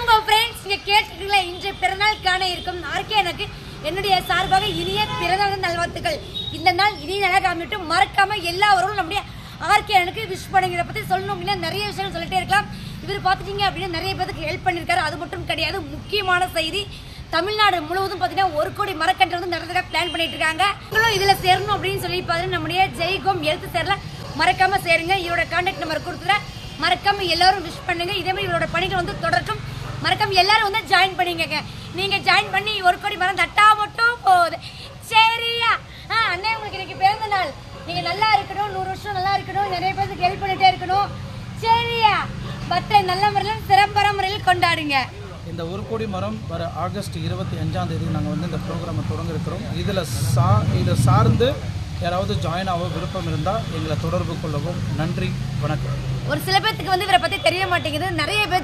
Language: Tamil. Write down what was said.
வணக்கம் ஃப்ரெண்ட்ஸ், நீங்க கேட்டுட்டீங்களா? இன்று பிறநாள் காண இருக்கும் ஆர்கே எனக்கு என்னுடைய சார்பாக இனிய பிறந்தநாள் நல்வாழ்த்துக்கள். இந்த நாள் இனிய நாளாக அமைட்டு மறக்காம எல்லாரும் நம்முடைய ஆர்கே எனக்கு விஷ் பண்ணுங்கிற பத்தி சொல்லணும் அப்படின்னா நிறைய விஷயங்கள் சொல்லிட்டே இருக்கலாம். இவர் பார்த்துட்டீங்க அப்படின்னா நிறைய பேருக்கு ஹெல்ப் பண்ணியிருக்காரு. அது மட்டும் கிடையாது, முக்கியமான செய்தி, தமிழ்நாடு முழுவதும் பார்த்தீங்கன்னா 1 கோடி மரக்கன்று வந்து நடத்துறதுக்காக பிளான் பண்ணிட்டு இருக்காங்க. நீங்களும் இதுல சேரணும் அப்படின்னு சொல்லி பார்த்தீங்கன்னா நம்முடைய ஜெய்கோம் எழுத்து சேரல மறக்காம சேருங்க. இவரோட கான்டாக்ட் நம்பர் கொடுத்துறேன், மறக்காம எல்லாரும் விஷ் பண்ணுங்க. இதே மாதிரி இவரோட பணிகள் வந்து தொடரட்டும். மறக்காம எல்லாரும் வந்து ஜாயின் பண்ணிக்கங்க. நீங்க ஜாயின் பண்ணி 1 கோடி மரம் தட்டா மட்டும் போகுது, சரியா? அண்ணே, உங்களுக்கு இன்னைக்கு பிறந்த நாள். நீங்க நல்லா இருக்கணும், 100 வருஷம் நல்லா இருக்கணும், நிறைய பேருக்கு ஹெல்ப் பண்ணிட்டே இருக்கணும், சரியா? பர்த்டே நல்ல முறையில் சிறப்பான முறையில் கொண்டாடுங்க. இந்த 1 கோடி மரம் வர ஆகஸ்ட் 25ஆம் தேதி நாங்கள் வந்து இந்த ப்ரோக்ராமை தொடங்க இருக்கிறோம். இதை சார்ந்து யாராவது ஜாயின் ஆக விருப்பம் இருந்தால் எங்களை தொடர்பு கொள்ளவும். நன்றி, வணக்கம். ஒரு சில பேருக்கு வந்து இவரை பற்றி தெரிய மாட்டேங்குது. நிறைய பேர்